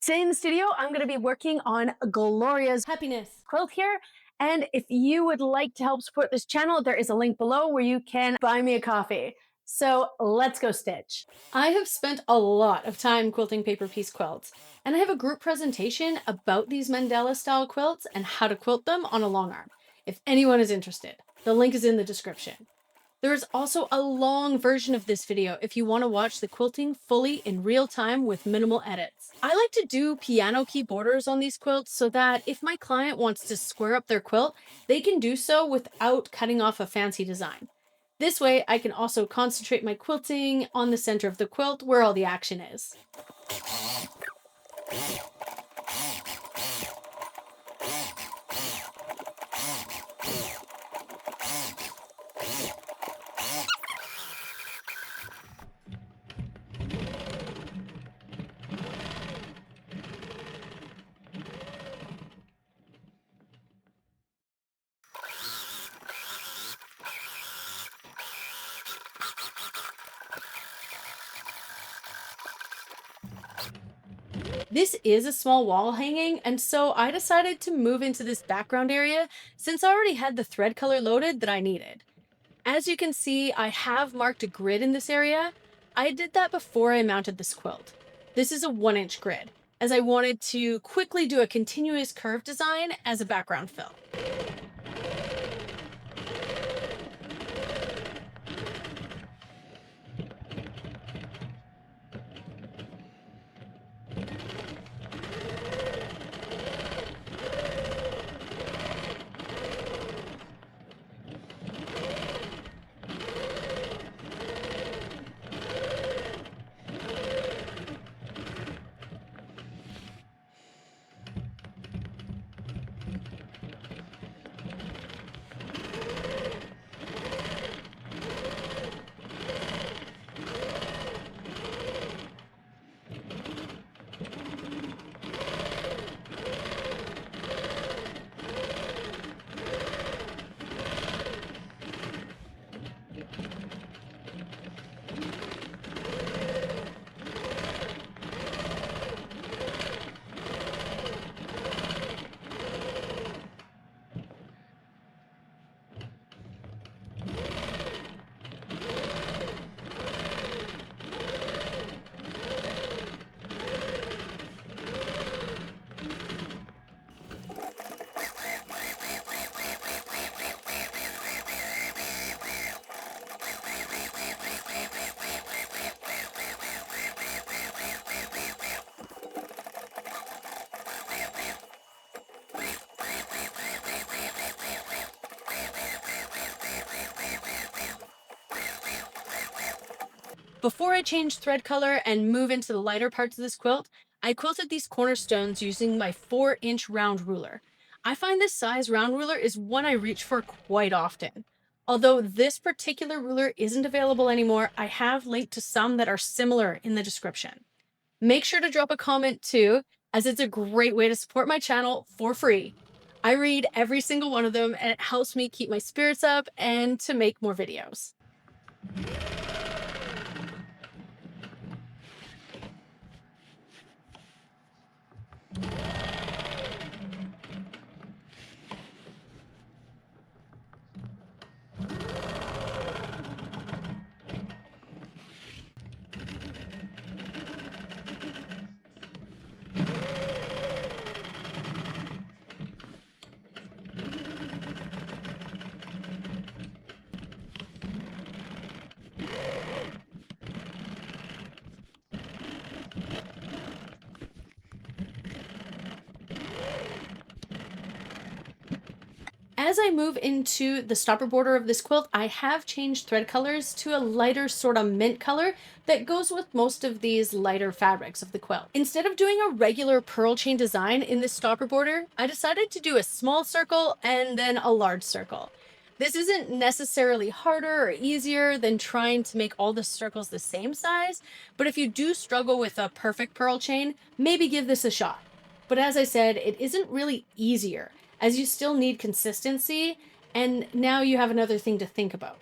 Today in the studio, I'm going to be working on Gloria's Happiness. quilt here. And if you would like to help support this channel, there is a link below where you can buy me a coffee. So let's go stitch. I have spent a lot of time quilting paper piece quilts, and I have a group presentation about these mandala style quilts and how to quilt them on a long arm. If anyone is interested, the link is in the description. There is also a long version of this video if you want to watch the quilting fully in real time with minimal edits. I like to do piano key borders on these quilts so that if my client wants to square up their quilt, they can do so without cutting off a fancy design. This way, I can also concentrate my quilting on the center of the quilt where all the action is. This is a small wall hanging, and so I decided to move into this background area since I already had the thread color loaded that I needed. As you can see, I have marked a grid in this area. I did that before I mounted this quilt. This is a 1-inch grid, as I wanted to quickly do a continuous curve design as a background fill. Before I change thread color and move into the lighter parts of this quilt, I quilted these cornerstones using my 4-inch round ruler. I find this size round ruler is one I reach for quite often. Although this particular ruler isn't available anymore, I have linked to some that are similar in the description. Make sure to drop a comment too, as it's a great way to support my channel for free. I read every single one of them and it helps me keep my spirits up and to make more videos. As I move into the stopper border of this quilt, I have changed thread colors to a lighter sort of mint color that goes with most of these lighter fabrics of the quilt. Instead of doing a regular purl chain design in this stopper border, I decided to do a small circle and then a large circle. This isn't necessarily harder or easier than trying to make all the circles the same size, but if you do struggle with a perfect purl chain, maybe give this a shot. But as I said, it isn't really easier, as you still need consistency, and now you have another thing to think about.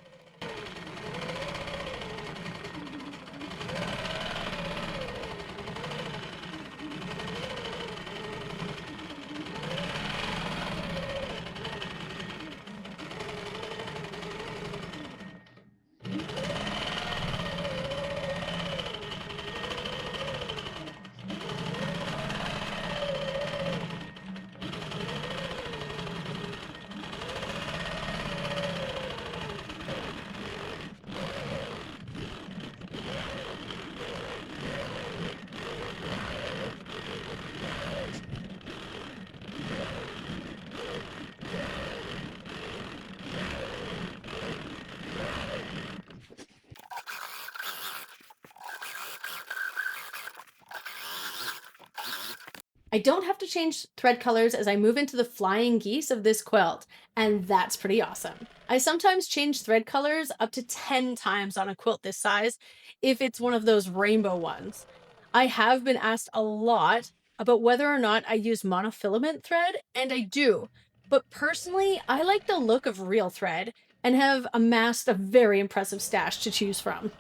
I don't have to change thread colors as I move into the flying geese of this quilt, and that's pretty awesome. I sometimes change thread colors up to 10 times on a quilt this size if it's one of those rainbow ones. I have been asked a lot about whether or not I use monofilament thread, and I do. But personally, I like the look of real thread and have amassed a very impressive stash to choose from.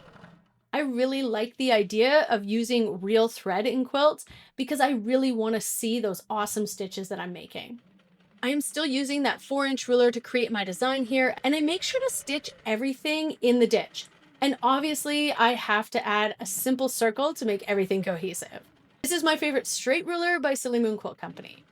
I really like the idea of using real thread in quilts because I really want to see those awesome stitches that I'm making. I am still using that 4-inch ruler to create my design here, and I make sure to stitch everything in the ditch. And obviously, I have to add a simple circle to make everything cohesive. This is my favorite straight ruler by Silly Moon Quilt Company.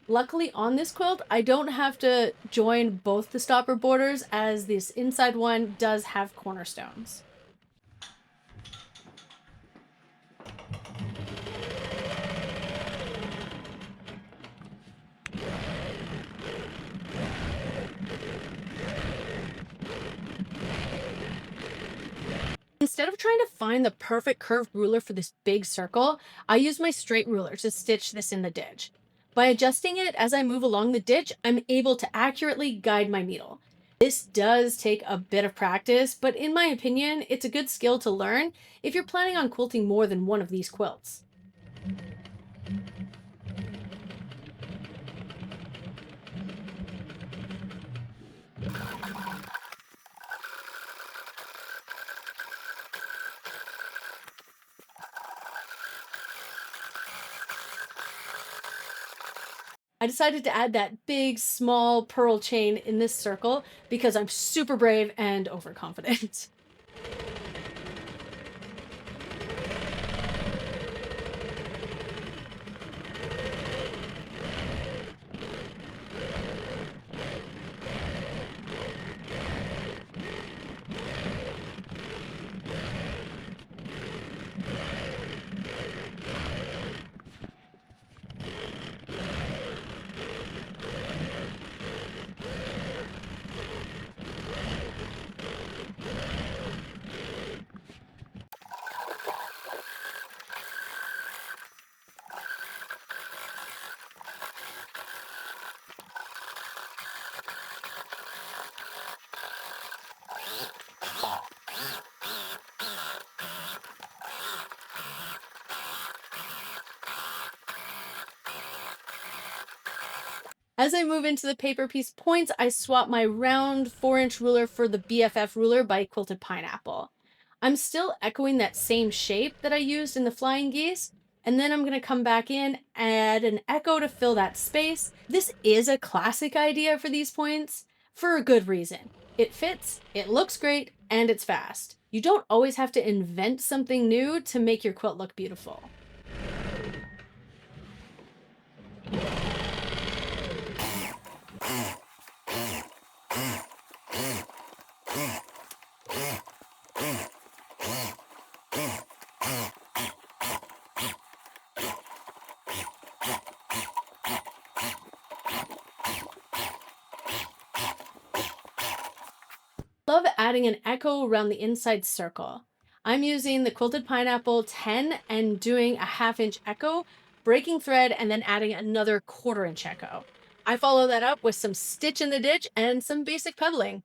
Luckily on this quilt, I don't have to join both the stopper borders as this inside one does have cornerstones. Instead of trying to find the perfect curved ruler for this big circle, I use my straight ruler to stitch this in the ditch. By adjusting it as I move along the ditch, I'm able to accurately guide my needle. This does take a bit of practice, but in my opinion, it's a good skill to learn if you're planning on quilting more than one of these quilts. I decided to add that big, small pearl chain in this circle because I'm super brave and overconfident. As I move into the paper piece points, I swap my round 4-inch ruler for the BFF ruler by Quilted Pineapple. I'm still echoing that same shape that I used in the flying geese, and then I'm going to come back in, add an echo to fill that space. This is a classic idea for these points for a good reason. It fits, it looks great, and it's fast. You don't always have to invent something new to make your quilt look beautiful. love adding an echo around the inside circle. I'm using the Quilted Pineapple 10 and doing a 1/2 inch echo, breaking thread, and then adding another 1/4 inch echo. I follow that up with some stitch in the ditch and some basic pebbling.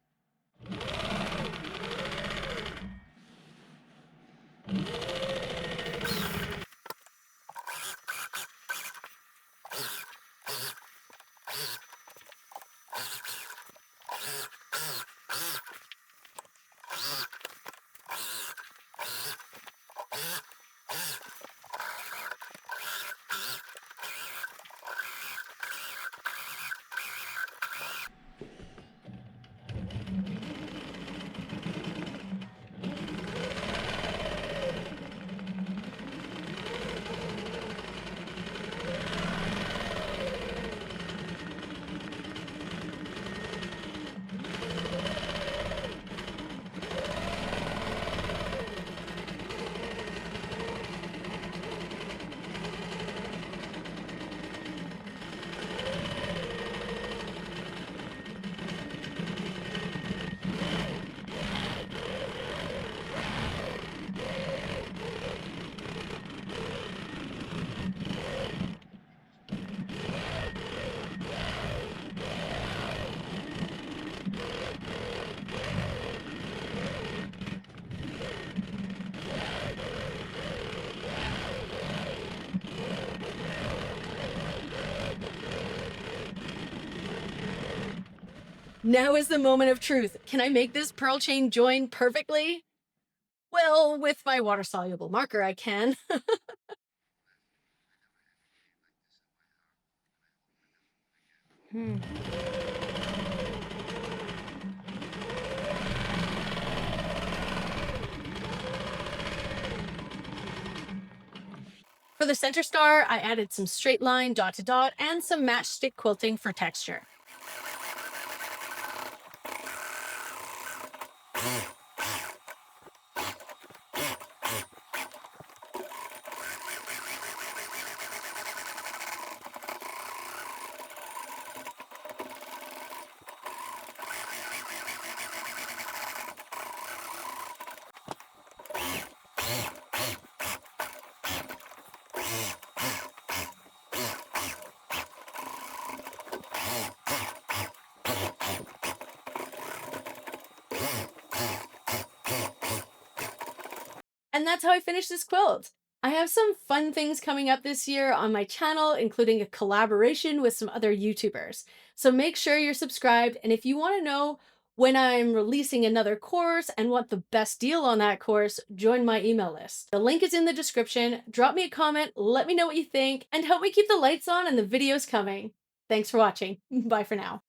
Now is the moment of truth. Can I make this pearl chain join perfectly? Well, with my water-soluble marker, I can. Hmm. For the center star, I added some straight line, dot to dot, and some matchstick quilting for texture. And that's how I finished this quilt. I have some fun things coming up this year on my channel, including a collaboration with some other YouTubers. So make sure you're subscribed. And if you want to know when I'm releasing another course and want the best deal on that course, join my email list. The link is in the description. Drop me a comment, let me know what you think, and help me keep the lights on and the videos coming. Thanks for watching. Bye for now.